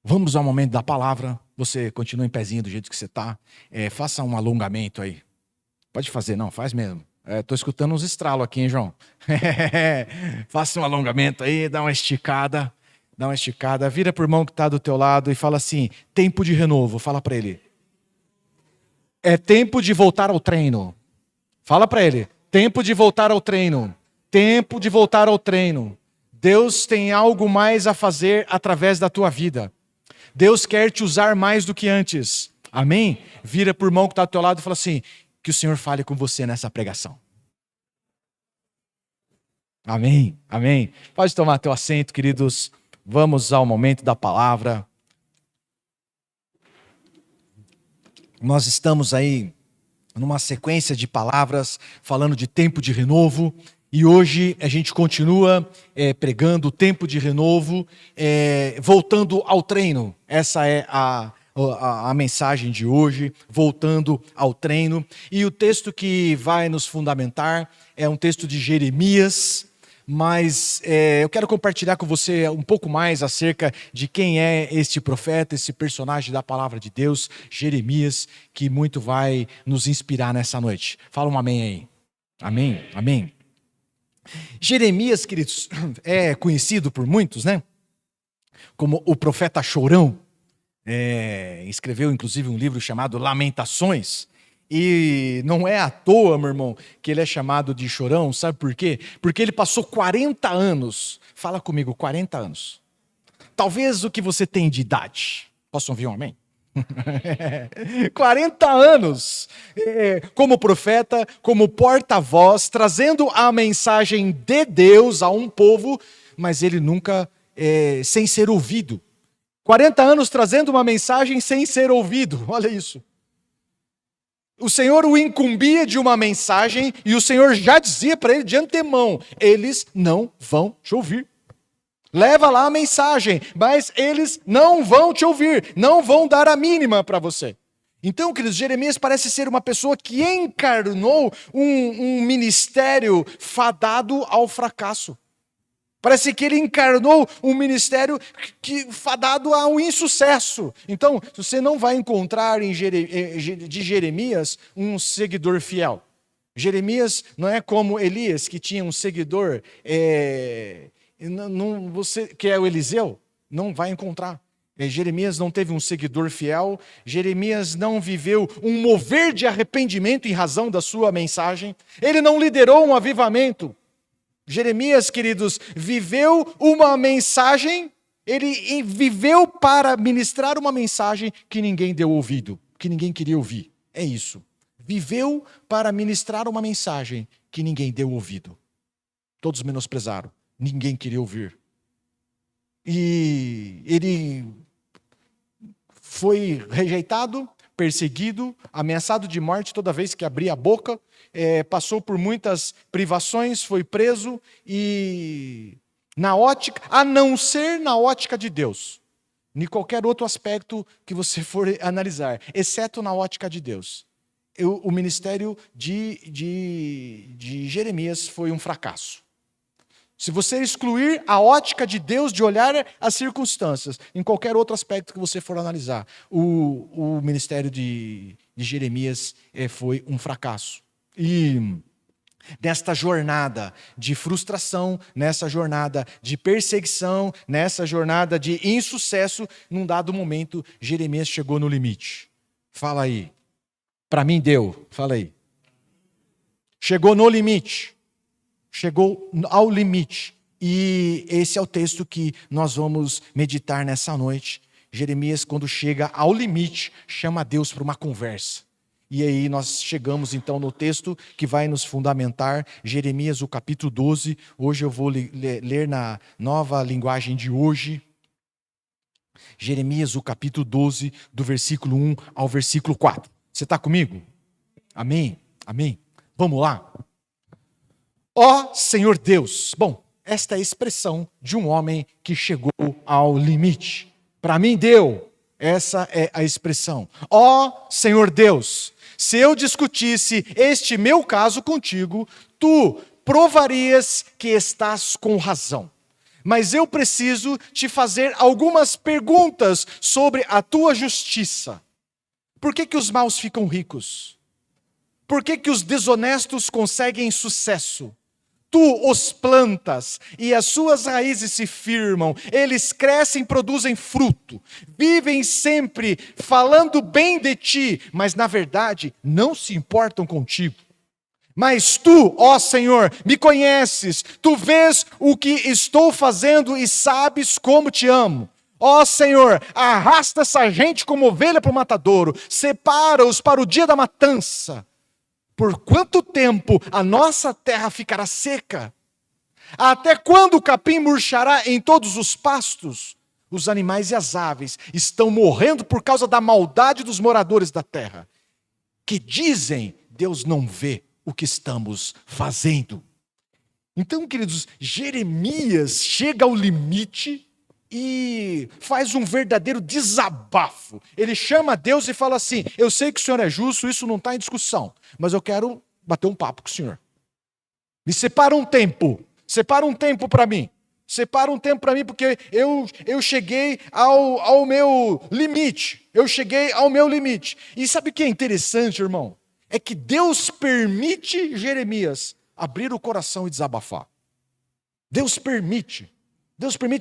Vamos ao momento da palavra. Você continua em pezinho do jeito que você está. Faça um alongamento aí. Pode fazer, não, faz mesmo. Estou escutando uns estralos aqui, hein, João? Faça um alongamento aí, dá uma esticada. Vira para o irmão que está do teu lado e fala assim: tempo de renovo. Fala para ele. É tempo de voltar ao treino. Fala para ele. Tempo de voltar ao treino. Tempo de voltar ao treino. Deus tem algo mais a fazer através da tua vida. Deus quer te usar mais do que antes. Amém? Vira para o irmão que está do teu lado e fala assim: que o Senhor fale com você nessa pregação. Amém? Amém? Pode tomar teu assento, queridos. Vamos ao momento da palavra. Nós estamos aí numa sequência de palavras falando de tempo de renovo. E hoje a gente continua pregando o tempo de renovo, voltando ao treino. Essa é a mensagem de hoje, voltando ao treino. E o texto que vai nos fundamentar é um texto de Jeremias, mas eu quero compartilhar com você um pouco mais acerca de quem é este profeta, esse personagem da palavra de Deus, Jeremias, que muito vai nos inspirar nessa noite. Fala um amém aí. Amém? Amém. Jeremias, queridos, é conhecido por muitos, né? Como o profeta chorão. Escreveu, inclusive, um livro chamado Lamentações. E não é à toa, meu irmão, que ele é chamado de chorão. Sabe por quê? Porque ele passou 40 anos. Fala comigo, 40 anos. Talvez o que você tem de idade. Posso ouvir um amém? 40 anos como profeta, como porta-voz, trazendo a mensagem de Deus a um povo, mas ele nunca sem ser ouvido. 40 anos trazendo uma mensagem sem ser ouvido, olha isso. O Senhor o incumbia de uma mensagem e o Senhor já dizia para ele de antemão: eles não vão te ouvir. Leva lá a mensagem, mas eles não vão te ouvir, não vão dar a mínima para você. Então, queridos, Jeremias parece ser uma pessoa que encarnou um ministério fadado ao fracasso. Parece que ele encarnou um ministério fadado ao insucesso. Então, você não vai encontrar de Jeremias um seguidor fiel. Jeremias não é como Elias, que tinha um seguidor... você que é o Eliseu, não vai encontrar. Jeremias não teve um seguidor fiel. Jeremias não viveu um mover de arrependimento em razão da sua mensagem. Ele não liderou um avivamento. Jeremias, queridos, viveu uma mensagem. Ele viveu para ministrar uma mensagem que ninguém deu ouvido, que ninguém queria ouvir. É isso. Viveu para ministrar uma mensagem que ninguém deu ouvido. Todos menosprezaram. Ninguém queria ouvir. E ele foi rejeitado, perseguido, ameaçado de morte toda vez que abria a boca, passou por muitas privações, foi preso e a não ser na ótica de Deus, em qualquer outro aspecto que você for analisar, exceto na ótica de Deus, o ministério de Jeremias foi um fracasso. Se você excluir a ótica de Deus de olhar as circunstâncias, em qualquer outro aspecto que você for analisar, o ministério de Jeremias foi um fracasso. E nesta jornada de frustração, nessa jornada de perseguição, nessa jornada de insucesso, num dado momento, Jeremias chegou no limite. Fala aí. Para mim deu. Fala aí. Chegou no limite. Chegou ao limite. E esse é o texto que nós vamos meditar nessa noite. Jeremias, quando chega ao limite, chama Deus para uma conversa. E aí nós chegamos então no texto que vai nos fundamentar, Jeremias, o capítulo 12. Hoje eu vou ler na nova linguagem de hoje. Jeremias, o capítulo 12, do versículo 1 ao versículo 4. Você está comigo? Amém? Amém? Vamos lá? Ó Senhor Deus. Bom, esta é a expressão de um homem que chegou ao limite. Para mim deu. Essa é a expressão. Ó Senhor Deus, se eu discutisse este meu caso contigo, tu provarias que estás com razão. mas eu preciso te fazer algumas perguntas sobre a tua justiça. Por que os maus ficam ricos? Por que os desonestos conseguem sucesso? Tu os plantas e as suas raízes se firmam, eles crescem, produzem fruto, vivem sempre falando bem de ti, mas na verdade não se importam contigo. Mas tu, ó Senhor, me conheces, tu vês o que estou fazendo e sabes como te amo. Ó Senhor, arrasta essa gente como ovelha para o matadouro, separa-os para o dia da matança. Por quanto tempo a nossa terra ficará seca? Até quando o capim murchará em todos os pastos? Os animais e as aves estão morrendo por causa da maldade dos moradores da terra, que dizem, Deus não vê o que estamos fazendo. Então, queridos, Jeremias chega ao limite e faz um verdadeiro desabafo. Ele chama Deus e fala assim: eu sei que o Senhor é justo, isso não está em discussão, mas eu quero bater um papo com o Senhor. Me separa um tempo para mim. Separa um tempo para mim, porque eu cheguei ao meu limite. E sabe o que é interessante, irmão? É que Deus permite Jeremias abrir o coração e desabafar. Deus permite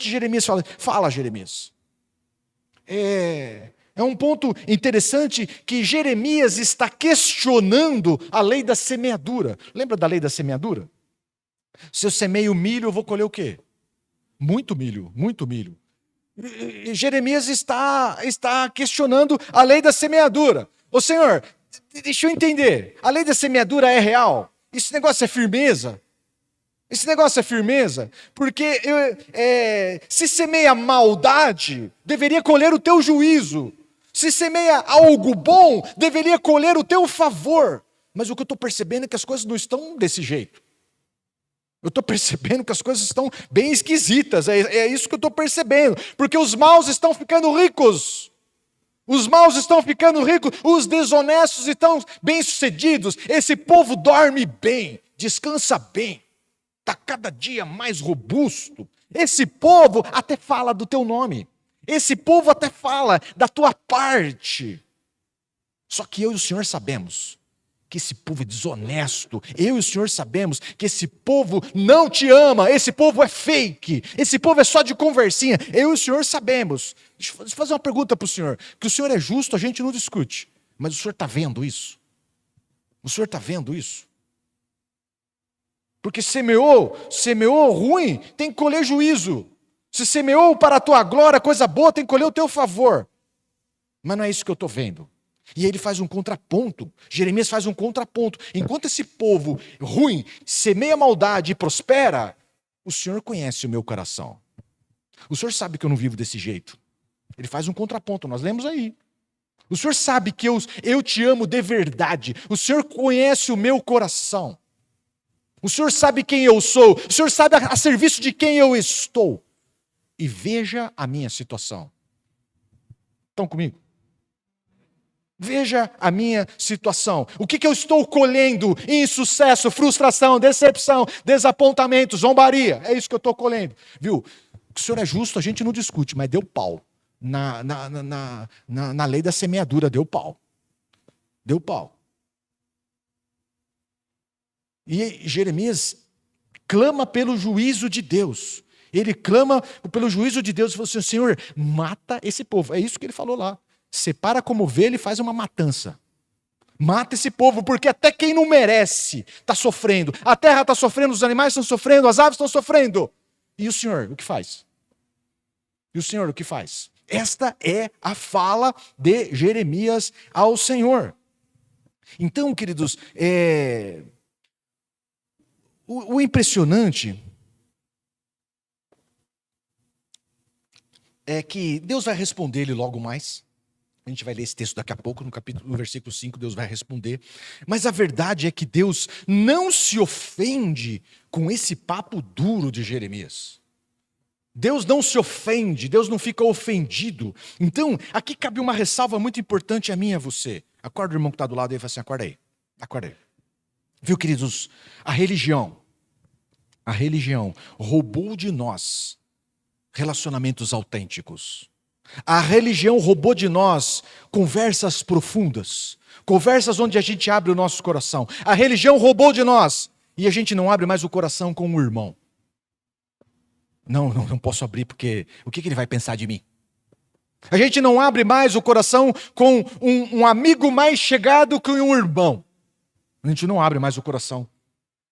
Jeremias falar. Fala, Jeremias. É um ponto interessante que Jeremias está questionando a lei da semeadura. Lembra da lei da semeadura? Se eu semeio milho, eu vou colher o quê? Muito milho. E Jeremias está questionando a lei da semeadura. Ô Senhor, deixa eu entender. A lei da semeadura é real? Esse negócio é firmeza? Porque se semeia maldade, deveria colher o teu juízo. Se semeia algo bom, deveria colher o teu favor. Mas o que eu estou percebendo é que as coisas não estão desse jeito. Eu estou percebendo que as coisas estão bem esquisitas. É isso que eu estou percebendo. Porque os maus estão ficando ricos. Os desonestos estão bem-sucedidos. Esse povo dorme bem, descansa bem. Está cada dia mais robusto. Esse povo até fala do teu nome. Esse povo até fala da tua parte. Só que eu e o Senhor sabemos que esse povo é desonesto. Eu e o Senhor sabemos que esse povo não te ama. Esse povo é fake. Esse povo é só de conversinha. Eu e o Senhor sabemos. Deixa eu fazer uma pergunta para o Senhor. Que o Senhor é justo, a gente não discute. Mas o Senhor está vendo isso? Porque semeou ruim, tem que colher juízo. Se semeou para a tua glória, coisa boa, tem que colher o teu favor. Mas não é isso que eu estou vendo. E ele faz um contraponto. Jeremias faz um contraponto. Enquanto esse povo ruim semeia maldade e prospera, o Senhor conhece o meu coração. O Senhor sabe que eu não vivo desse jeito. Ele faz um contraponto, nós lemos aí. O Senhor sabe que eu te amo de verdade. O Senhor conhece o meu coração. O Senhor sabe quem eu sou. O Senhor sabe a serviço de quem eu estou. E veja a minha situação. Estão comigo? Veja a minha situação. O que eu estou colhendo? Insucesso, frustração, decepção, desapontamento, zombaria. É isso que eu estou colhendo. Viu? O Senhor é justo, a gente não discute, mas deu pau. Na lei da semeadura, deu pau. E Jeremias clama pelo juízo de Deus. Ele clama pelo juízo de Deus e falou assim: Senhor, mata esse povo. É isso que ele falou lá. Separa como ovelha e faz uma matança. Mata esse povo, porque até quem não merece está sofrendo. A terra está sofrendo, os animais estão sofrendo, as aves estão sofrendo. E o Senhor, o que faz? Esta é a fala de Jeremias ao Senhor. Então, queridos, o impressionante é que Deus vai responder ele logo mais. A gente vai ler esse texto daqui a pouco, no versículo 5, Deus vai responder. Mas a verdade é que Deus não se ofende com esse papo duro de Jeremias. Deus não se ofende, Deus não fica ofendido. Então, aqui cabe uma ressalva muito importante a mim e a você. Acorda o irmão que está do lado aí e fala assim: acorda aí. Viu, queridos? A religião roubou de nós relacionamentos autênticos. A religião roubou de nós conversas profundas, conversas onde a gente abre o nosso coração. A religião roubou de nós e a gente não abre mais o coração com o irmão. Não posso abrir porque o que ele vai pensar de mim? A gente não abre mais o coração com um amigo mais chegado que um irmão. A gente não abre mais o coração.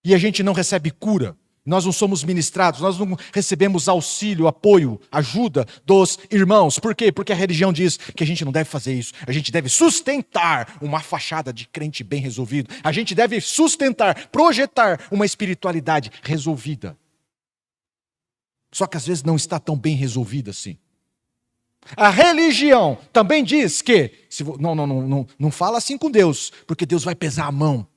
E a gente não recebe cura. Nós não somos ministrados, nós não recebemos auxílio, apoio, ajuda dos irmãos. Por quê? Porque a religião diz que a gente não deve fazer isso. A gente deve sustentar uma fachada de crente bem resolvido. A gente deve sustentar, projetar uma espiritualidade resolvida. Só que às vezes não está tão bem resolvida assim. A religião também diz que não fala assim com Deus, porque Deus vai pesar a mão.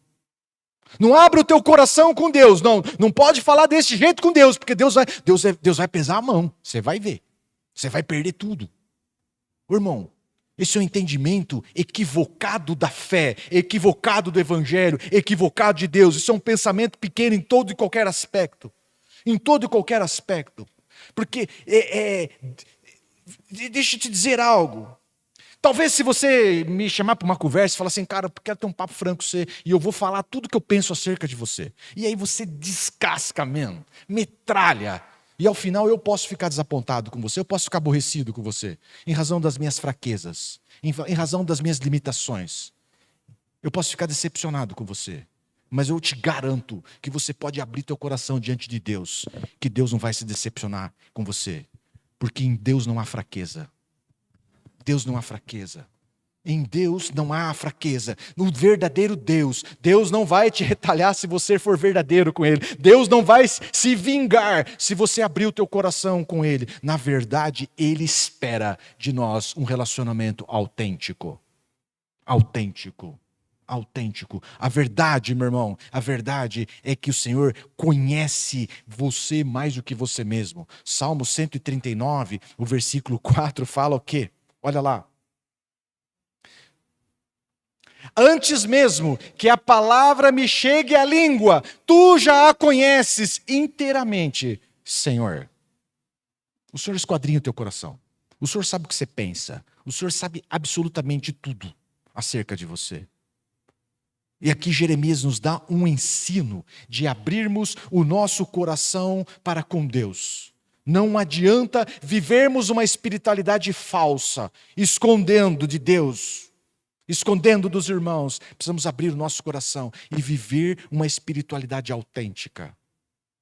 Não abre o teu coração com Deus, não pode falar desse jeito com Deus, porque Deus vai pesar a mão, você vai ver, você vai perder tudo. Irmão, esse é um entendimento equivocado da fé, equivocado do evangelho, equivocado de Deus. Isso é um pensamento pequeno em todo e qualquer aspecto. Em todo e qualquer aspecto. Porque, deixa eu te dizer algo. Talvez se você me chamar para uma conversa e falar assim, cara, eu quero ter um papo franco com você e eu vou falar tudo o que eu penso acerca de você. E aí você descasca mesmo, metralha. E ao final eu posso ficar desapontado com você, eu posso ficar aborrecido com você, em razão das minhas fraquezas, em razão das minhas limitações. Eu posso ficar decepcionado com você. Mas eu te garanto que você pode abrir teu coração diante de Deus, que Deus não vai se decepcionar com você. Porque em Deus não há fraqueza. Deus não há fraqueza. Em Deus não há fraqueza. No verdadeiro Deus, Deus não vai te retalhar se você for verdadeiro com Ele. Deus não vai se vingar se você abrir o teu coração com Ele. Na verdade, Ele espera de nós um relacionamento autêntico. Autêntico. Autêntico. A verdade, meu irmão, a verdade é que o Senhor conhece você mais do que você mesmo. Salmo 139, o versículo 4 fala o quê? Olha lá. Antes mesmo que a palavra me chegue à língua, tu já a conheces inteiramente, Senhor. O Senhor esquadrinha o teu coração. O Senhor sabe o que você pensa. O Senhor sabe absolutamente tudo acerca de você. E aqui Jeremias nos dá um ensino de abrirmos o nosso coração para com Deus. Não adianta vivermos uma espiritualidade falsa, escondendo de Deus, escondendo dos irmãos. Precisamos abrir o nosso coração e viver uma espiritualidade autêntica.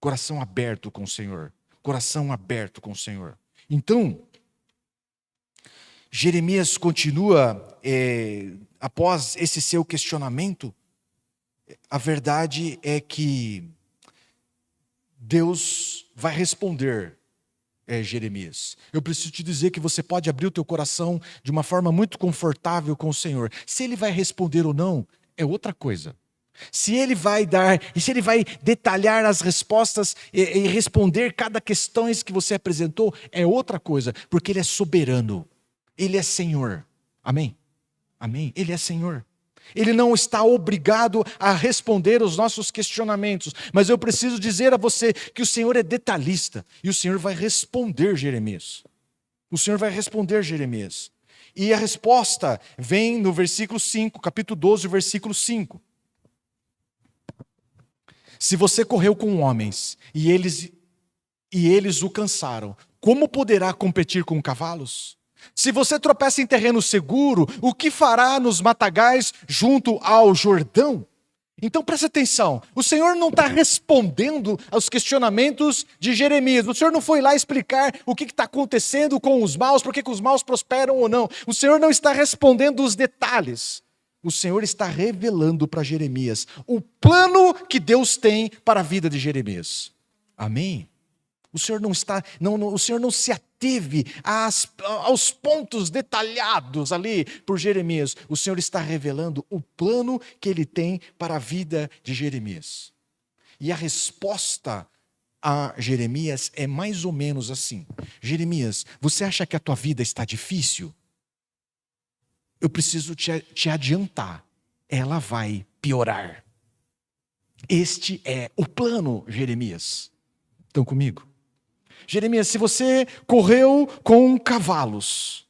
Coração aberto com o Senhor. Coração aberto com o Senhor. Então, Jeremias continua, após esse seu questionamento, a verdade é que Deus vai responder, Jeremias. Eu preciso te dizer que você pode abrir o teu coração de uma forma muito confortável com o Senhor. Se Ele vai responder ou não, é outra coisa. Se Ele vai dar, e se Ele vai detalhar as respostas e responder cada questão que você apresentou, é outra coisa, porque Ele é soberano. Ele é Senhor. Amém? Amém? Ele é Senhor. Ele não está obrigado a responder os nossos questionamentos. Mas eu preciso dizer a você que o Senhor é detalhista. E o Senhor vai responder Jeremias. O Senhor vai responder Jeremias. E a resposta vem no versículo 5, capítulo 12, versículo 5. Se você correu com homens e eles o cansaram, como poderá competir com cavalos? Se você tropeça em terreno seguro, o que fará nos matagais junto ao Jordão? Então presta atenção, o Senhor não está respondendo aos questionamentos de Jeremias. O Senhor não foi lá explicar o que está acontecendo com os maus, por que os maus prosperam ou não. O Senhor não está respondendo os detalhes. O Senhor está revelando para Jeremias o plano que Deus tem para a vida de Jeremias. Amém? O Senhor o Senhor não se ateve aos pontos detalhados ali por Jeremias. O Senhor está revelando o plano que Ele tem para a vida de Jeremias. E a resposta a Jeremias é mais ou menos assim. Jeremias, você acha que a tua vida está difícil? Eu preciso te adiantar. Ela vai piorar. Este é o plano, Jeremias. Estão comigo? Jeremias, se você correu com cavalos,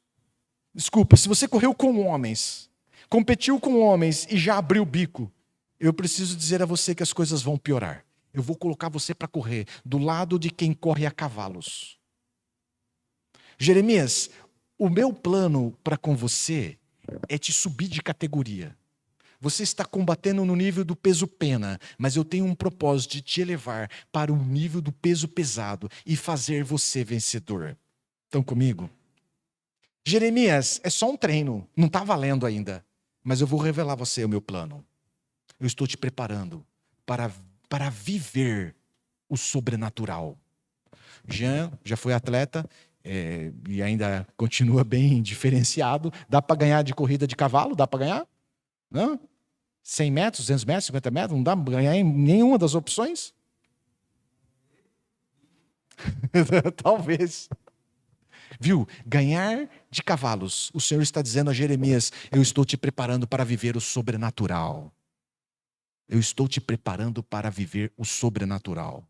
desculpa, se você correu com homens, competiu com homens e já abriu o bico, eu preciso dizer a você que as coisas vão piorar. Eu vou colocar você para correr do lado de quem corre a cavalos. Jeremias, o meu plano para com você é te subir de categoria. Você está combatendo no nível do peso pena, mas eu tenho um propósito de te elevar para o nível do peso pesado e fazer você vencedor. Estão comigo? Jeremias, é só um treino, não está valendo ainda, mas eu vou revelar a você o meu plano. Eu estou te preparando para viver o sobrenatural. Jean já foi atleta e ainda continua bem diferenciado. Dá para ganhar de corrida de cavalo? Dá para ganhar? Não? 100 metros, 200 metros, 50 metros? Não dá para ganhar em nenhuma das opções? Talvez. Viu? Ganhar de cavalos. O Senhor está dizendo a Jeremias, eu estou te preparando para viver o sobrenatural. Eu estou te preparando para viver o sobrenatural.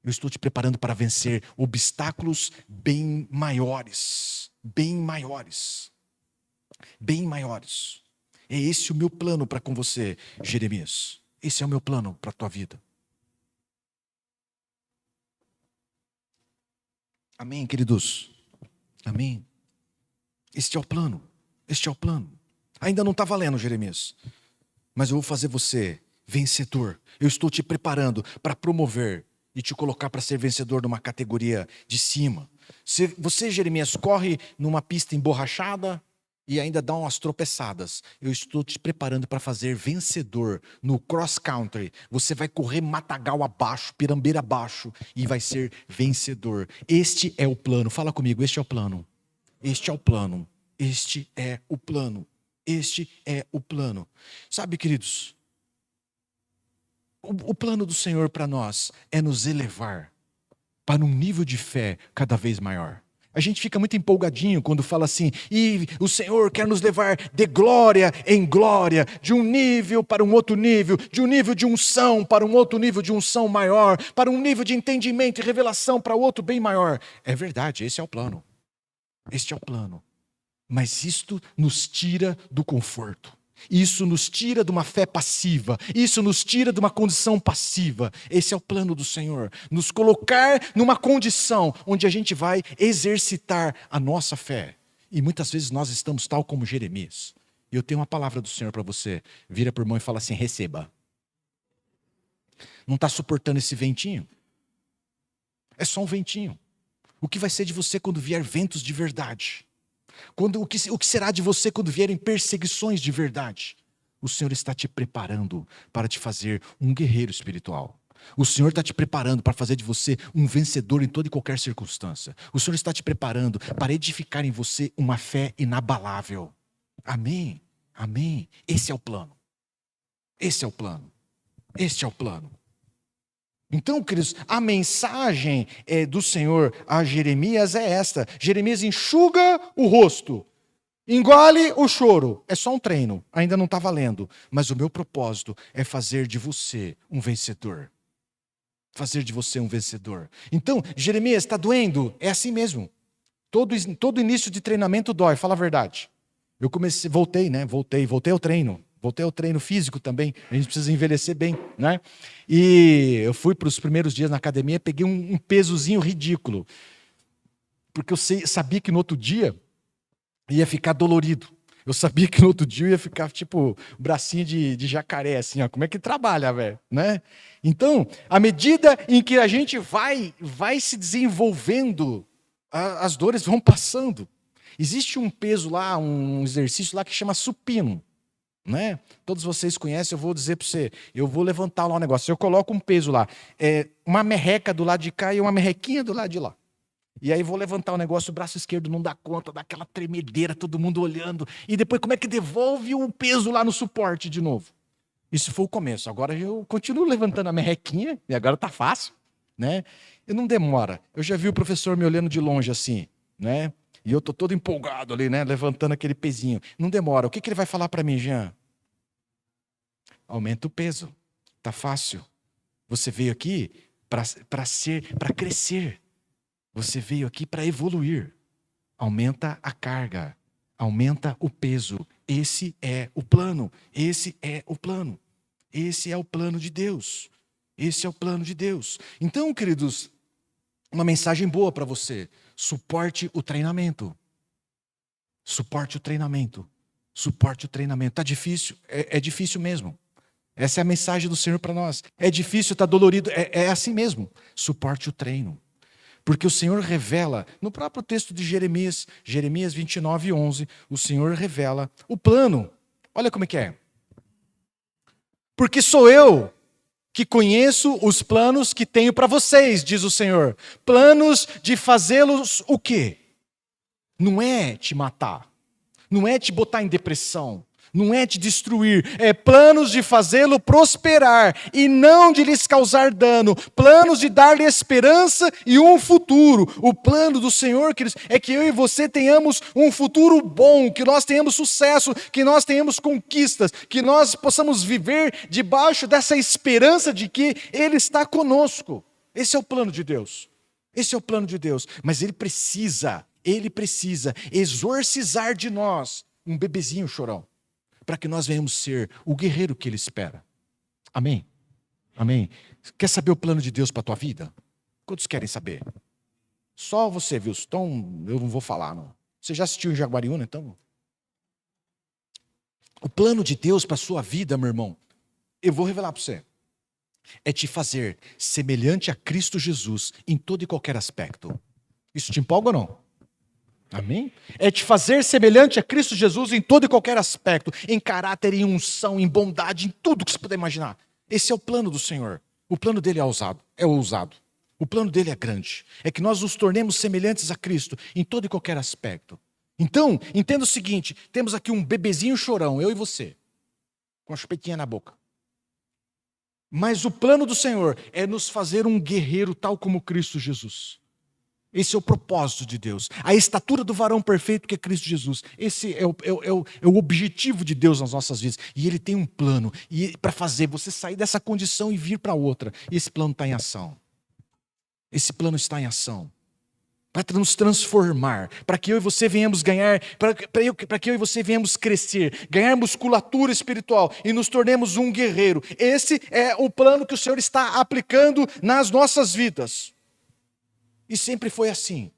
Eu estou te preparando para vencer obstáculos bem maiores. Bem maiores. Bem maiores. É esse o meu plano para com você, Jeremias. Esse é o meu plano para a tua vida. Amém, queridos? Amém? Este é o plano. Este é o plano. Ainda não está valendo, Jeremias. Mas eu vou fazer você vencedor. Eu estou te preparando para promover e te colocar para ser vencedor numa categoria de cima. Se você, Jeremias, corre numa pista emborrachada e ainda dá umas tropeçadas, eu estou te preparando para fazer vencedor no cross country. Você vai correr matagal abaixo, pirambeira abaixo e vai ser vencedor. Este é o plano. Fala comigo, este é o plano. Este é o plano. Este é o plano. Este é o plano. Sabe, queridos, o plano do Senhor para nós é nos elevar para um nível de fé cada vez maior. A gente fica muito empolgadinho quando fala assim, e o Senhor quer nos levar de glória em glória, de um nível para um outro nível, de um nível de unção para um outro nível de unção maior, para um nível de entendimento e revelação para outro bem maior. É verdade, esse é o plano. Este é o plano. Mas isto nos tira do conforto. Isso nos tira de uma fé passiva. Isso nos tira de uma condição passiva. Esse é o plano do Senhor. Nos colocar numa condição onde a gente vai exercitar a nossa fé. E muitas vezes nós estamos tal como Jeremias. E eu tenho uma palavra do Senhor para você. Vira para o irmão e fala assim, receba. Não está suportando esse ventinho? É só um ventinho. O que vai ser de você quando vier ventos de verdade? O que será de você quando vierem perseguições de verdade? O Senhor está te preparando para te fazer um guerreiro espiritual. O Senhor está te preparando para fazer de você um vencedor em toda e qualquer circunstância. O Senhor está te preparando para edificar em você uma fé inabalável. Amém? Amém? Esse é o plano. Esse é o plano. Este é o plano. Então, queridos, a mensagem do Senhor a Jeremias é esta. Jeremias enxuga o rosto, engole o choro. É só um treino, ainda não está valendo. Mas o meu propósito é fazer de você um vencedor. Fazer de você um vencedor. Então, Jeremias, está doendo? É assim mesmo. Todo início de treinamento dói, fala a verdade. Eu voltei ao treino. Voltei ao treino físico também, a gente precisa envelhecer bem, né? E eu fui para os primeiros dias na academia, peguei um pesozinho ridículo, porque eu sabia que no outro dia ia ficar dolorido. Eu sabia que no outro dia eu ia ficar tipo bracinho de jacaré, assim, ó. Como é que trabalha, velho, né? Então, à medida em que a gente vai se desenvolvendo, as dores vão passando. Existe um peso lá, um exercício lá que chama supino. Né? Todos vocês conhecem, eu vou dizer para você, eu vou levantar lá um negócio, eu coloco um peso lá, uma merreca do lado de cá e uma merrequinha do lado de lá. E aí vou levantar o negócio, o braço esquerdo não dá conta, dá aquela tremedeira, todo mundo olhando, e depois como é que devolve o peso lá no suporte de novo? Isso foi o começo, agora eu continuo levantando a merrequinha, e agora tá fácil, né? E não demora, eu já vi o professor me olhando de longe assim, né? E eu tô todo empolgado ali, né? Levantando aquele pezinho. Não demora. O que ele vai falar para mim, Jean? Aumenta o peso. Tá fácil. Você veio aqui para crescer. Você veio aqui para evoluir. Aumenta a carga, aumenta o peso. Esse é o plano. Esse é o plano. Esse é o plano de Deus. Esse é o plano de Deus. Então, queridos, uma mensagem boa para você. Suporte o treinamento. Suporte o treinamento. Suporte o treinamento. Está difícil? É difícil mesmo. Essa é a mensagem do Senhor para nós. É difícil, está dolorido. É assim mesmo. Suporte o treino. Porque o Senhor revela, no próprio texto de Jeremias 29:11, o Senhor revela o plano. Olha como é que é. Porque sou eu que conheço os planos que tenho para vocês, diz o Senhor. Planos de fazê-los o quê? Não é te matar, não é te botar em depressão, não é te destruir, é planos de fazê-lo prosperar e não de lhes causar dano, planos de dar-lhe esperança e um futuro. O plano do Senhor, queridos, é que eu e você tenhamos um futuro bom, que nós tenhamos sucesso, que nós tenhamos conquistas, que nós possamos viver debaixo dessa esperança de que Ele está conosco. Esse é o plano de Deus. Esse é o plano de Deus. Mas Ele precisa exorcizar de nós um bebezinho chorão, para que nós venhamos ser o guerreiro que Ele espera. Amém? Amém? Quer saber o plano de Deus para a tua vida? Quantos querem saber? Só você, viu? Então, eu não vou falar, não. Você já assistiu em Jaguariúna, então? O plano de Deus para a sua vida, meu irmão, eu vou revelar para você. É te fazer semelhante a Cristo Jesus em todo e qualquer aspecto. Isso te empolga ou não? Amém? É te fazer semelhante a Cristo Jesus em todo e qualquer aspecto, em caráter, em unção, em bondade, em tudo que você puder imaginar. Esse é o plano do Senhor. O plano dele é ousado. O plano dele é grande. É que nós nos tornemos semelhantes a Cristo em todo e qualquer aspecto. Então, entenda o seguinte, temos aqui um bebezinho chorão, eu e você, com a chupetinha na boca. Mas o plano do Senhor é nos fazer um guerreiro tal como Cristo Jesus. Esse é o propósito de Deus. A estatura do varão perfeito que é Cristo Jesus. Esse é o objetivo de Deus nas nossas vidas. E Ele tem um plano para fazer você sair dessa condição e vir para outra. E esse plano está em ação. Esse plano está em ação. Para nos transformar. Para que eu e você venhamos ganhar. Para que eu e você venhamos crescer. Ganhar musculatura espiritual. E nos tornemos um guerreiro. Esse é o plano que o Senhor está aplicando nas nossas vidas. E sempre foi assim.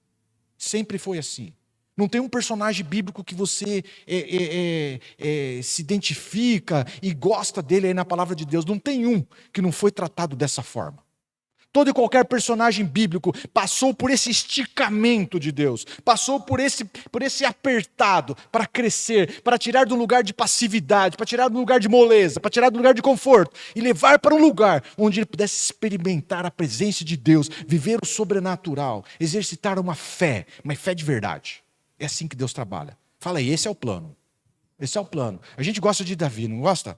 Sempre foi assim. Não tem um personagem bíblico que você se identifica e gosta dele aí na palavra de Deus. Não tem um que não foi tratado dessa forma. Todo e qualquer personagem bíblico passou por esse esticamento de Deus. Passou por esse apertado para crescer, para tirar do lugar de passividade, para tirar do lugar de moleza, para tirar do lugar de conforto e levar para um lugar onde ele pudesse experimentar a presença de Deus, viver o sobrenatural, exercitar uma fé de verdade. É assim que Deus trabalha. Fala aí, esse é o plano. Esse é o plano. A gente gosta de Davi, não gosta?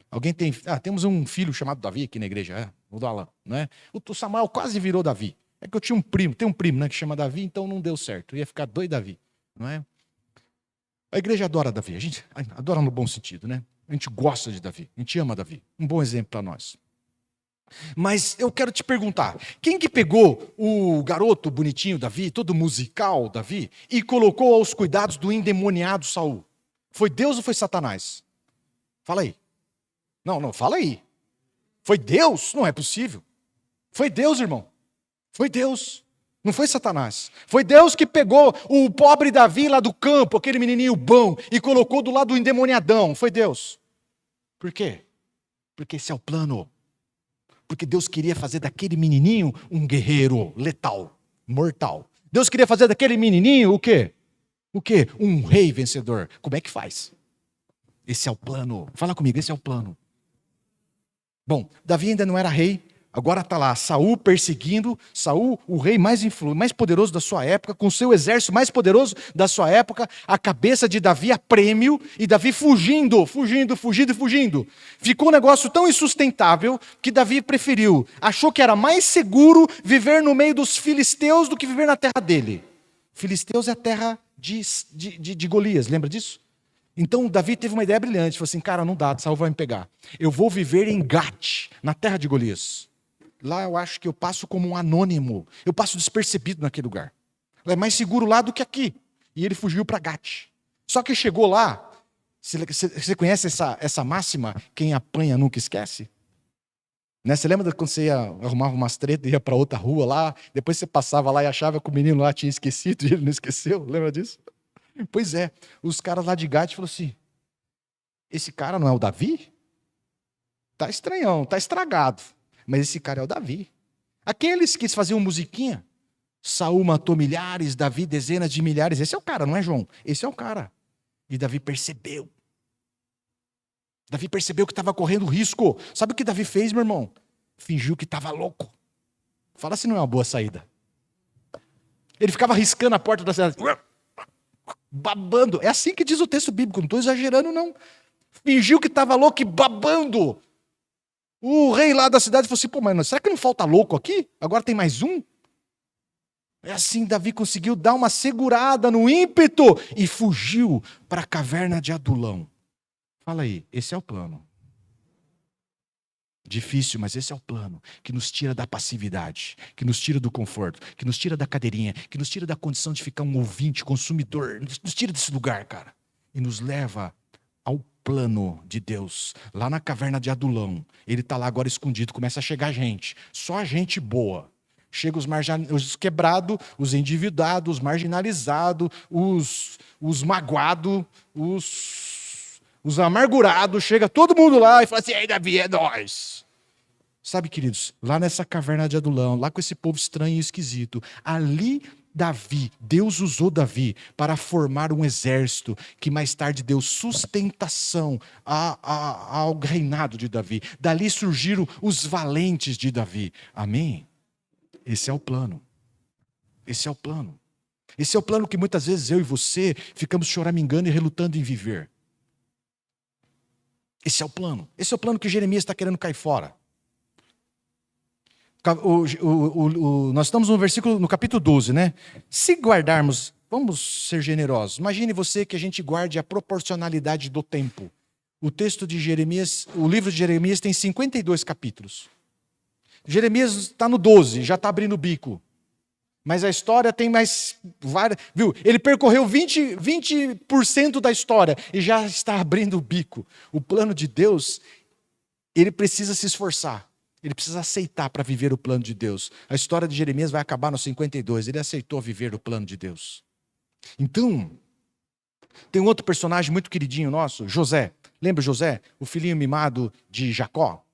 Alguém tem... temos um filho chamado Davi aqui na igreja, o Dalan, não é? O Samuel quase virou Davi. É que eu tinha tem um primo, né, que chama Davi, então não deu certo. Ia ficar doido Davi, não é? A igreja adora Davi, a gente adora no bom sentido, né? A gente gosta de Davi, a gente ama Davi. Um bom exemplo para nós. Mas eu quero te perguntar, quem que pegou o garoto bonitinho Davi, todo musical Davi, e colocou aos cuidados do endemoniado Saul? Foi Deus ou foi Satanás? Fala aí. Não, fala aí. Foi Deus? Não é possível. Foi Deus, irmão. Foi Deus. Não foi Satanás. Foi Deus que pegou o pobre Davi lá do campo, aquele menininho bom, e colocou do lado do endemoniadão. Foi Deus. Por quê? Porque esse é o plano. Porque Deus queria fazer daquele menininho um guerreiro letal, mortal. Deus queria fazer daquele menininho o quê? O quê? Um rei vencedor. Como é que faz? Esse é o plano. Fala comigo, esse é o plano. Bom, Davi ainda não era rei, agora está lá Saul perseguindo, Saul, o rei mais poderoso da sua época, com o seu exército mais poderoso da sua época, a cabeça de Davi a prêmio, e Davi fugindo. Ficou um negócio tão insustentável que Davi achou que era mais seguro viver no meio dos filisteus do que viver na terra dele. Filisteus é a terra de Golias, lembra disso? Então Davi teve uma ideia brilhante, falou assim, cara, não dá, Saul vai me pegar. Eu vou viver em Gate, na terra de Golias. lá eu acho que eu passo como um anônimo. Eu passo despercebido naquele lugar. É mais seguro lá do que aqui. E ele fugiu para Gate. Só que chegou lá, você conhece essa máxima? Quem apanha nunca esquece? Né? Você lembra quando você arrumava umas tretas e ia para outra rua lá, depois você passava lá e achava que o menino lá tinha esquecido e ele não esqueceu? Lembra disso? Pois é, os caras lá de Gate falaram assim, esse cara não é o Davi? Tá estranhão, tá estragado. Mas esse cara é o Davi. Aqueles que faziam musiquinha, Saul matou milhares, Davi dezenas de milhares. Esse é o cara, não é, João? Esse é o cara. E Davi percebeu. Davi percebeu que estava correndo risco. Sabe o que Davi fez, meu irmão? Fingiu que estava louco. Fala se não é uma boa saída. Ele ficava riscando a porta da cidade. Babando. É assim que diz o texto bíblico, não estou exagerando, não. Fingiu que estava louco e babando. O rei lá da cidade falou assim, pô, mas será que não falta louco aqui? Agora tem mais um? É assim, Davi conseguiu dar uma segurada no ímpeto e fugiu para a caverna de Adulão. Fala aí, esse é o plano. Difícil, mas esse é o plano que nos tira da passividade, que nos tira do conforto, que nos tira da cadeirinha, que nos tira da condição de ficar um ouvinte, consumidor, nos tira desse lugar, cara, e nos leva ao plano de Deus, lá na caverna de Adulão. Ele está lá agora escondido, começa a chegar gente, só gente boa. Chega os quebrados, os endividados, os marginalizados, os magoados, os amargurados, chega todo mundo lá e fala assim, ei, Davi, é nós. Sabe, queridos, lá nessa caverna de Adulão, lá com esse povo estranho e esquisito, ali Deus usou Davi para formar um exército que mais tarde deu sustentação ao reinado de Davi. Dali surgiram os valentes de Davi. Amém? Esse é o plano. Esse é o plano. Esse é o plano que muitas vezes eu e você ficamos choramingando e relutando em viver. Esse é o plano. Esse é o plano que Jeremias está querendo cair fora. Nós estamos no capítulo 12, né? Se guardarmos, vamos ser generosos. Imagine você que a gente guarde a proporcionalidade do tempo. O texto de Jeremias, o livro de Jeremias tem 52 capítulos. Jeremias está no 12, já está abrindo o bico. Mas a história tem mais várias. Viu? Ele percorreu 20% da história e já está abrindo o bico. O plano de Deus, ele precisa se esforçar. Ele precisa aceitar para viver o plano de Deus. A história de Jeremias vai acabar no 52. Ele aceitou viver o plano de Deus. Então, tem um outro personagem muito queridinho nosso, José. Lembra José? O filhinho mimado de Jacó?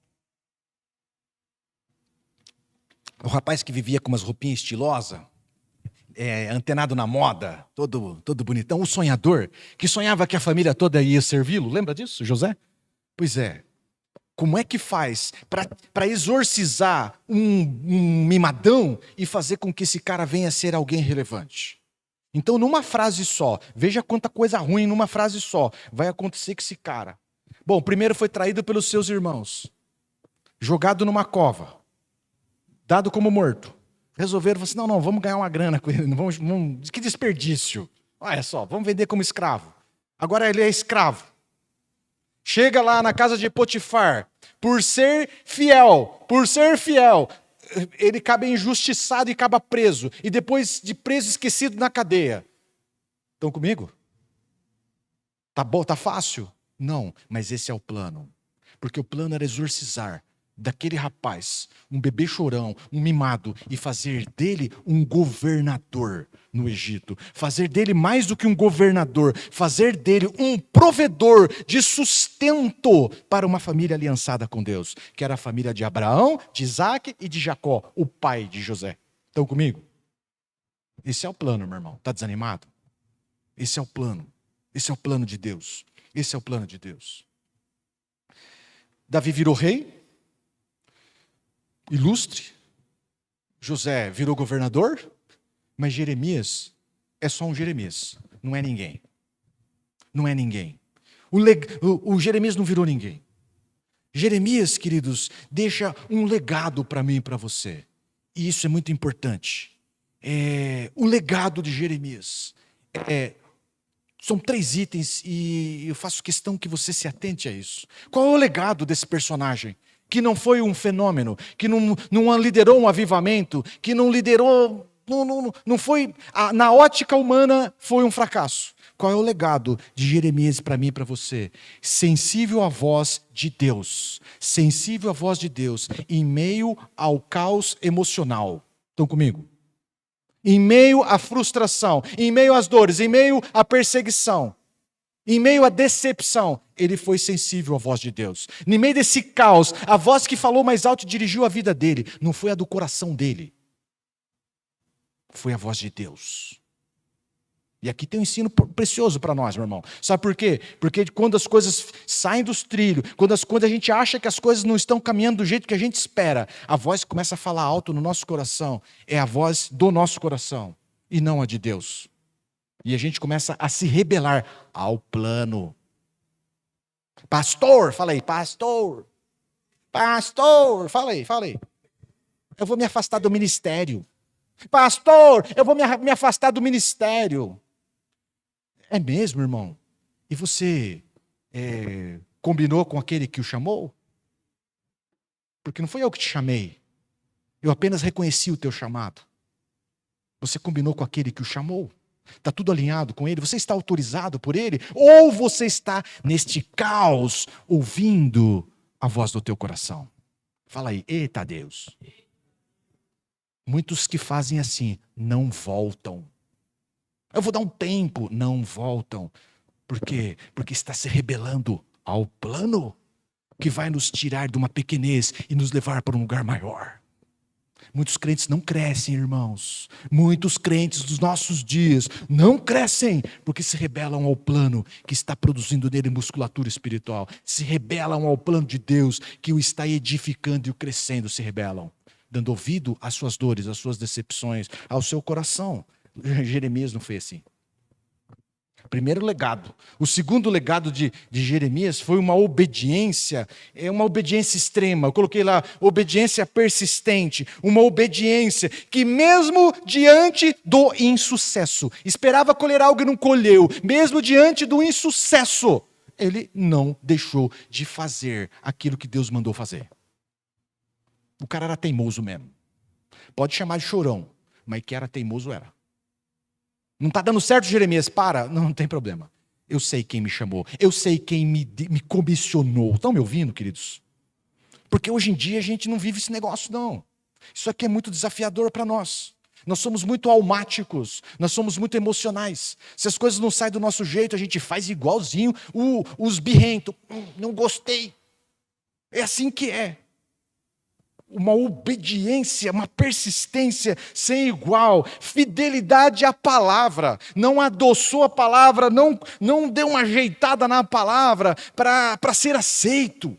O rapaz que vivia com umas roupinhas estilosas, antenado na moda, todo bonitão. O sonhador, que sonhava que a família toda ia servi-lo. Lembra disso, José? Pois é. Como é que faz para exorcizar um mimadão e fazer com que esse cara venha a ser alguém relevante? Então, numa frase só, veja quanta coisa ruim numa frase só vai acontecer com esse cara. Bom, primeiro foi traído pelos seus irmãos, jogado numa cova, dado como morto. Resolveram, assim, não, vamos ganhar uma grana com ele, que desperdício. Olha só, vamos vender como escravo. Agora ele é escravo. Chega lá na casa de Potifar, por ser fiel, ele acaba injustiçado e acaba preso. E depois de preso, esquecido na cadeia. Estão comigo? Tá bom, tá fácil? Não, mas esse é o plano. Porque o plano era exorcizar daquele rapaz, um bebê chorão, um mimado, e fazer dele um governador no Egito. Fazer dele mais do que um governador, fazer dele um provedor de sustento para uma família aliançada com Deus, que era a família de Abraão, de Isaac e de Jacó, o pai de José. Estão comigo? Esse é o plano, meu irmão. Está desanimado? Esse é o plano. Esse é o plano de Deus. Esse é o plano de Deus. Davi virou rei, ilustre. José virou governador, mas Jeremias é só um Jeremias, não é ninguém. Não é ninguém. O Jeremias não virou ninguém. Jeremias, queridos, deixa um legado para mim e para você. E isso é muito importante. O legado de Jeremias. São 3 itens e eu faço questão que você se atente a isso. Qual é o legado desse personagem? que não foi um fenômeno, que não liderou um avivamento, que não liderou, não foi, na ótica humana foi um fracasso. Qual é o legado de Jeremias para mim e para você? Sensível à voz de Deus, sensível à voz de Deus, em meio ao caos emocional. Estão comigo? Em meio à frustração, em meio às dores, em meio à perseguição, em meio à decepção, ele foi sensível à voz de Deus. Em meio desse caos, a voz que falou mais alto e dirigiu a vida dele, não foi a do coração dele, foi a voz de Deus. E aqui tem um ensino precioso para nós, meu irmão. Sabe por quê? Porque quando as coisas saem dos trilhos, quando a gente acha que as coisas não estão caminhando do jeito que a gente espera, a voz que começa a falar alto no nosso coração é a voz do nosso coração e não a de Deus. E a gente começa a se rebelar ao plano. Pastor, fala aí, pastor, fala aí. Eu vou me afastar do ministério. Pastor, eu vou me afastar do ministério. É mesmo, irmão? E você combinou com aquele que o chamou? Porque não foi eu que te chamei. Eu apenas reconheci o teu chamado. Você combinou com aquele que o chamou? Está tudo alinhado com ele? Você está autorizado por ele? Ou você está neste caos ouvindo a voz do teu coração? Fala aí, eita Deus. Muitos que fazem assim, não voltam. Eu vou dar um tempo, não voltam. Por quê? Porque está se rebelando ao plano que vai nos tirar de uma pequenez e nos levar para um lugar maior. Muitos crentes não crescem, irmãos. Muitos crentes dos nossos dias não crescem porque se rebelam ao plano que está produzindo nele musculatura espiritual. Se rebelam ao plano de Deus que o está edificando e o crescendo, se rebelam, dando ouvido às suas dores, às suas decepções, ao seu coração. Jeremias não foi assim. Primeiro legado. O segundo legado de Jeremias foi uma obediência extrema. Eu coloquei lá, obediência persistente. Uma obediência que mesmo diante do insucesso, esperava colher algo e não colheu. Mesmo diante do insucesso, ele não deixou de fazer aquilo que Deus mandou fazer. O cara era teimoso mesmo. Pode chamar de chorão, mas que era teimoso era. Não está dando certo, Jeremias? Para. Não tem problema. Eu sei quem me chamou. Eu sei quem me comissionou. Estão me ouvindo, queridos? Porque hoje em dia a gente não vive esse negócio, não. Isso aqui é muito desafiador para nós. Nós somos muito almáticos. Nós somos muito emocionais. Se as coisas não saem do nosso jeito, a gente faz igualzinho os birrentos. Não gostei. É assim que é. Uma obediência, uma persistência sem igual, fidelidade à palavra, não adoçou a palavra, não deu uma ajeitada na palavra para ser aceito.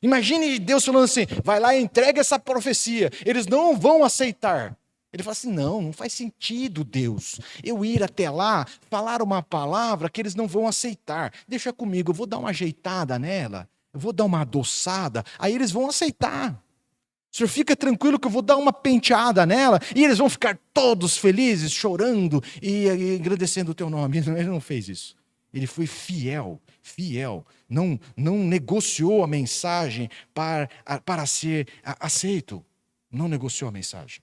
Imagine Deus falando assim, vai lá e entrega essa profecia, eles não vão aceitar. Ele fala assim, não faz sentido, Deus, eu ir até lá, falar uma palavra que eles não vão aceitar, deixa comigo, eu vou dar uma ajeitada nela, eu vou dar uma adoçada, aí eles vão aceitar. O senhor fica tranquilo que eu vou dar uma penteada nela e eles vão ficar todos felizes, chorando e agradecendo o teu nome. Ele não fez isso. Ele foi fiel. Não negociou a mensagem para ser aceito. Não negociou a mensagem.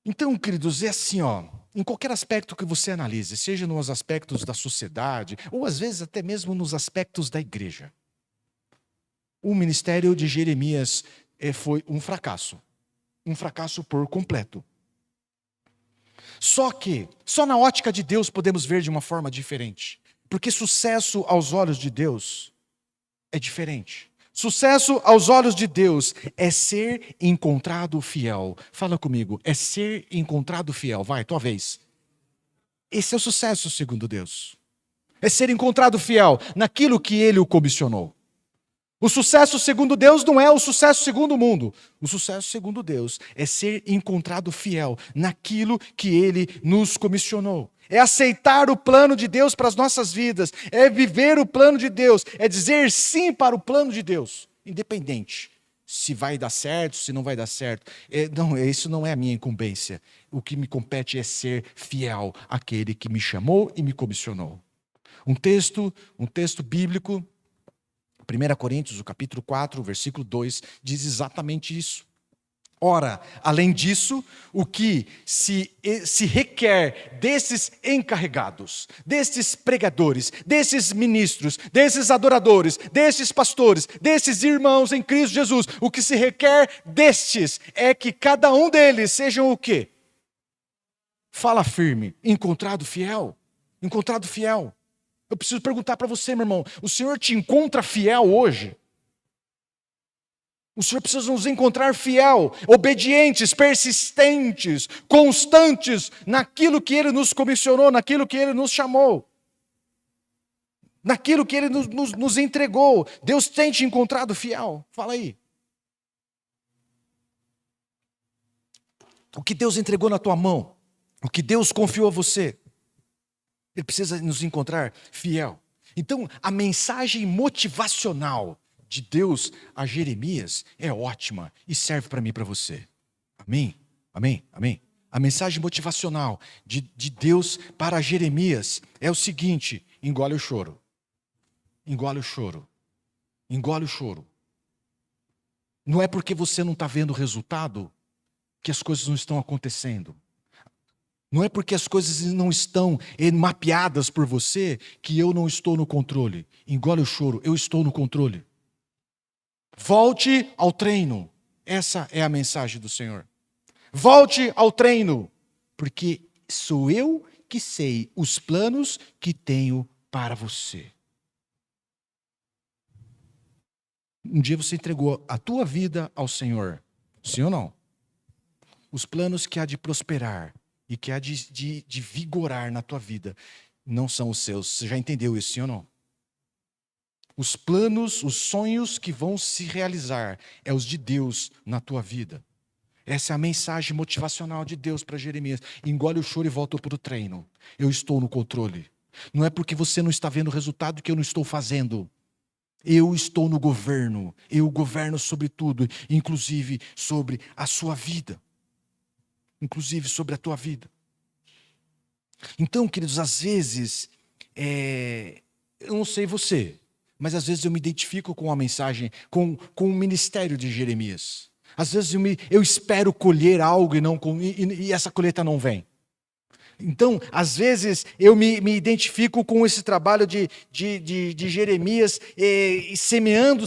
Então, queridos, é assim, em qualquer aspecto que você analise, seja nos aspectos da sociedade, ou às vezes até mesmo nos aspectos da igreja. O ministério de Jeremias foi um fracasso por completo. Só na ótica de Deus podemos ver de uma forma diferente. Porque sucesso aos olhos de Deus é diferente. Sucesso aos olhos de Deus é ser encontrado fiel. Fala comigo, é ser encontrado fiel. Vai, tua vez. Esse é o sucesso segundo Deus. É ser encontrado fiel naquilo que Ele o comissionou. O sucesso segundo Deus não é o sucesso segundo o mundo. O sucesso segundo Deus é ser encontrado fiel naquilo que Ele nos comissionou. É aceitar o plano de Deus para as nossas vidas. É viver o plano de Deus. É dizer sim para o plano de Deus. Independente se vai dar certo, se não vai dar certo. Isso não é a minha incumbência. O que me compete é ser fiel àquele que me chamou e me comissionou. Um texto bíblico 1 Coríntios, o capítulo 4, versículo 2, diz exatamente isso. Ora, além disso, o que se requer desses encarregados, desses pregadores, desses ministros, desses adoradores, desses pastores, desses irmãos em Cristo Jesus, o que se requer destes é que cada um deles sejam o quê? Fala firme, encontrado fiel. Encontrado fiel. Eu preciso perguntar para você, meu irmão, o Senhor te encontra fiel hoje? O Senhor precisa nos encontrar fiel, obedientes, persistentes, constantes naquilo que Ele nos comissionou, naquilo que Ele nos chamou, naquilo que Ele nos entregou. Deus tem te encontrado fiel? Fala aí. O que Deus entregou na tua mão, o que Deus confiou a você, Ele precisa nos encontrar fiel. Então, a mensagem motivacional de Deus a Jeremias é ótima e serve para mim e para você. Amém? Amém? Amém? A mensagem motivacional de Deus para Jeremias é o seguinte: engole o choro. Engole o choro. Engole o choro. Não é porque você não está vendo o resultado que as coisas não estão acontecendo. Não é porque as coisas não estão mapeadas por você que eu não estou no controle. Engole o choro, eu estou no controle. Volte ao treino. Essa é a mensagem do Senhor. Volte ao treino, porque sou eu que sei os planos que tenho para você. Um dia você entregou a tua vida ao Senhor, sim ou não? Os planos que há de prosperar e que há de vigorar na tua vida não são os seus. Você já entendeu isso, sim ou não? Os planos, os sonhos que vão se realizar é os de Deus na tua vida. Essa é a mensagem motivacional de Deus para Jeremias. Engole o choro e volta para o treino. Eu estou no controle. Não é porque você não está vendo o resultado que eu não estou fazendo. Eu estou no governo. Eu governo sobre tudo, inclusive sobre a sua vida. Inclusive sobre a tua vida. Então, queridos, às vezes, eu não sei você, mas às vezes eu me identifico com a mensagem, com o ministério de Jeremias. Às vezes eu espero colher algo e essa colheita não vem. Então, às vezes, eu me identifico com esse trabalho de Jeremias, semeando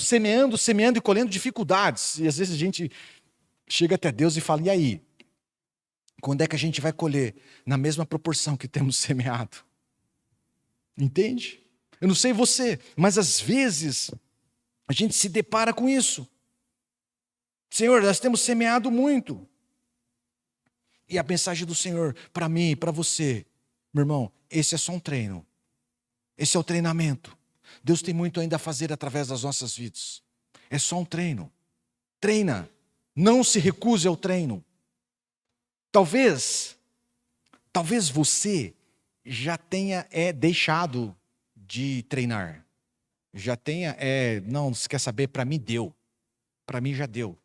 e colhendo dificuldades. E às vezes a gente chega até Deus e fala, e aí? Quando é que a gente vai colher? Na mesma proporção que temos semeado. Entende? Eu não sei você, mas às vezes a gente se depara com isso. Senhor, nós temos semeado muito. E a mensagem do Senhor para mim e para você, meu irmão, esse é só um treino. Esse é o treinamento. Deus tem muito ainda a fazer através das nossas vidas. É só um treino. Treina. Não se recuse ao treino. Talvez você já tenha deixado de treinar. Já tenha, não, você quer saber? Para mim deu. Para mim já deu.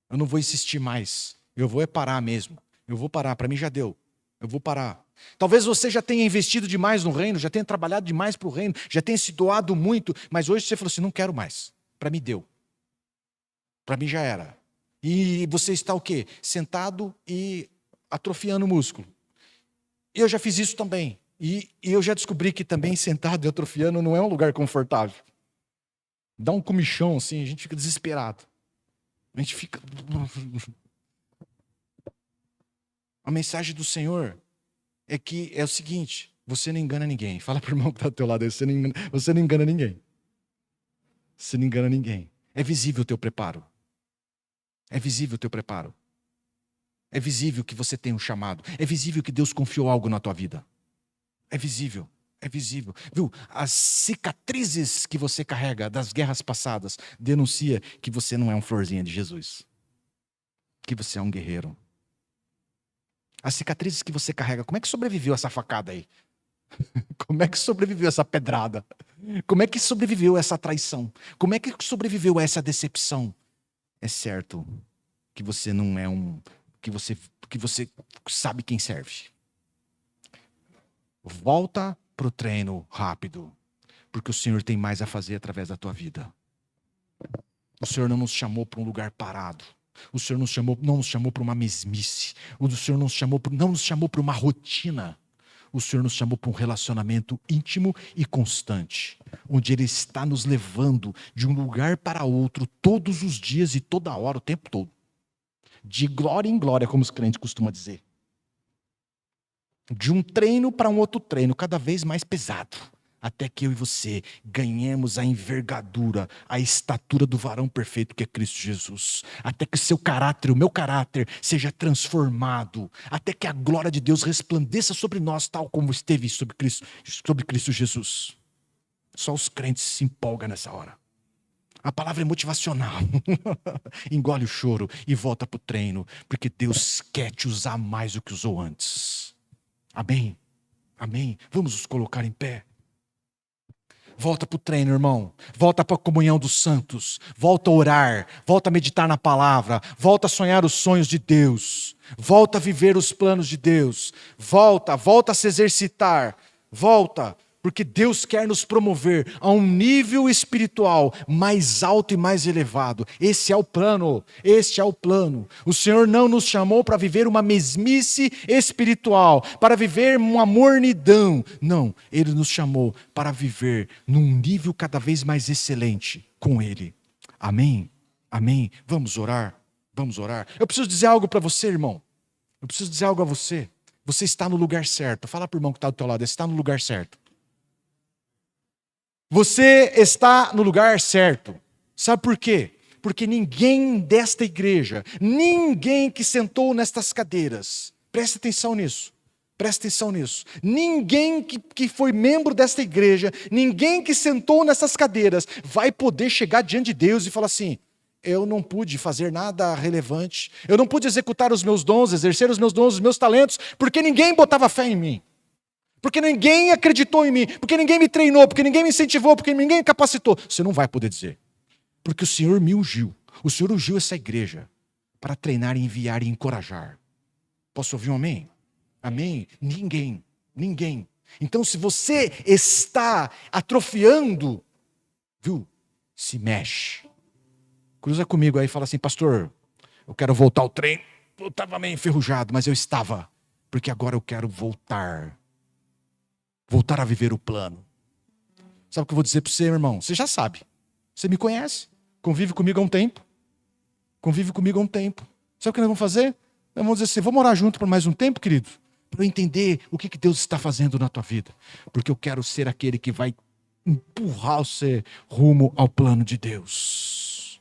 Eu não vou insistir mais. Eu vou parar mesmo. Eu vou parar, para mim já deu. Eu vou parar. Talvez você já tenha investido demais no reino, já tenha trabalhado demais para o reino, já tenha se doado muito, mas hoje você falou assim, não quero mais. Para mim deu. Para mim já era. E você está o quê? Sentado e atrofiando o músculo. Eu já fiz isso também. E eu já descobri que também sentado e atrofiando não é um lugar confortável. Dá um comichão assim, a gente fica desesperado. A gente fica... A mensagem do Senhor é o seguinte, você não engana ninguém. Fala para o irmão que está do teu lado aí, você não engana ninguém. Você não engana ninguém. É visível o teu preparo. É visível o teu preparo. É visível que você tem um chamado. É visível que Deus confiou algo na tua vida. É visível. É visível. Viu? As cicatrizes que você carrega das guerras passadas denuncia que você não é um florzinha de Jesus. Que você é um guerreiro. As cicatrizes que você carrega, como é que sobreviveu essa facada aí? Como é que sobreviveu essa pedrada? Como é que sobreviveu essa traição? Como é que sobreviveu essa decepção? É certo que você não é que você sabe quem serve. Volta pro treino rápido, porque o Senhor tem mais a fazer através da tua vida. O Senhor não nos chamou para um lugar parado. O Senhor não nos chamou para uma mesmice. O Senhor não nos chamou para uma rotina. O Senhor nos chamou para um relacionamento íntimo e constante, onde Ele está nos levando de um lugar para outro todos os dias e toda hora, o tempo todo. De glória em glória, como os crentes costumam dizer. De um treino para um outro treino, cada vez mais pesado. Até que eu e você ganhemos a envergadura, a estatura do varão perfeito que é Cristo Jesus. Até que o seu caráter, o meu caráter, seja transformado. Até que a glória de Deus resplandeça sobre nós, tal como esteve sobre Cristo Jesus. Só os crentes se empolgam nessa hora. A palavra é motivacional. Engole o choro e volta para o treino, porque Deus quer te usar mais do que usou antes. Amém? Amém? Vamos nos colocar em pé. Volta para o treino, irmão. Volta para a comunhão dos santos. Volta a orar. Volta a meditar na palavra. Volta a sonhar os sonhos de Deus. Volta a viver os planos de Deus. Volta a se exercitar. Volta, porque Deus quer nos promover a um nível espiritual mais alto e mais elevado. Esse é o plano, este é o plano. O Senhor não nos chamou para viver uma mesmice espiritual, para viver uma mornidão. Não, Ele nos chamou para viver num nível cada vez mais excelente com Ele. Amém? Amém? Vamos orar? Vamos orar? Eu preciso dizer algo para você, irmão. Eu preciso dizer algo a você. Você está no lugar certo. Fala para o irmão que está do teu lado, você está no lugar certo. Você está no lugar certo. Sabe por quê? Porque ninguém desta igreja, ninguém que sentou nestas cadeiras, preste atenção nisso, ninguém que foi membro desta igreja, ninguém que sentou nessas cadeiras, vai poder chegar diante de Deus e falar assim: eu não pude fazer nada relevante, eu não pude executar os meus dons, exercer os meus dons, os meus talentos, porque ninguém botava fé em mim. Porque ninguém acreditou em mim, porque ninguém me treinou, porque ninguém me incentivou, porque ninguém me capacitou. Você não vai poder dizer. Porque o Senhor me ungiu. O Senhor ungiu essa igreja para treinar, enviar e encorajar. Posso ouvir um amém? Amém? Ninguém. Então, se você está atrofiando, viu? Se mexe. Cruza comigo aí e fala assim: pastor, eu quero voltar ao treino. Eu estava meio enferrujado, mas eu estava. Porque agora eu quero voltar a viver o plano. Sabe o que eu vou dizer para você, irmão? Você já sabe. Você me conhece. Convive comigo há um tempo. Sabe o que nós vamos fazer? Nós vamos dizer assim: vamos orar junto por mais um tempo, querido? Para eu entender o que Deus está fazendo na tua vida. Porque eu quero ser aquele que vai empurrar você rumo ao plano de Deus.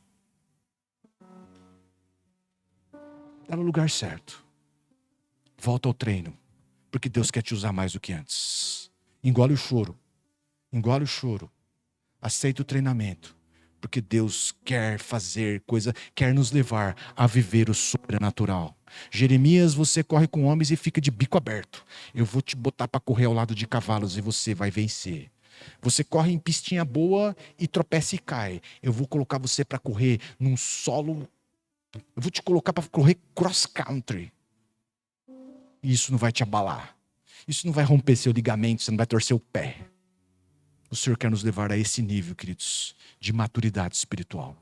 Está no lugar certo. Volta ao treino. Porque Deus quer te usar mais do que antes. Engole o choro. Aceita o treinamento. Porque Deus quer fazer coisa, quer nos levar a viver o sobrenatural. Jeremias, você corre com homens e fica de bico aberto. Eu vou te botar para correr ao lado de cavalos e você vai vencer. Você corre em pistinha boa e tropeça e cai. Eu vou colocar você para correr num solo. Eu vou te colocar para correr cross country. E isso não vai te abalar. Isso não vai romper seu ligamento, você não vai torcer o pé. O Senhor quer nos levar a esse nível, queridos, de maturidade espiritual.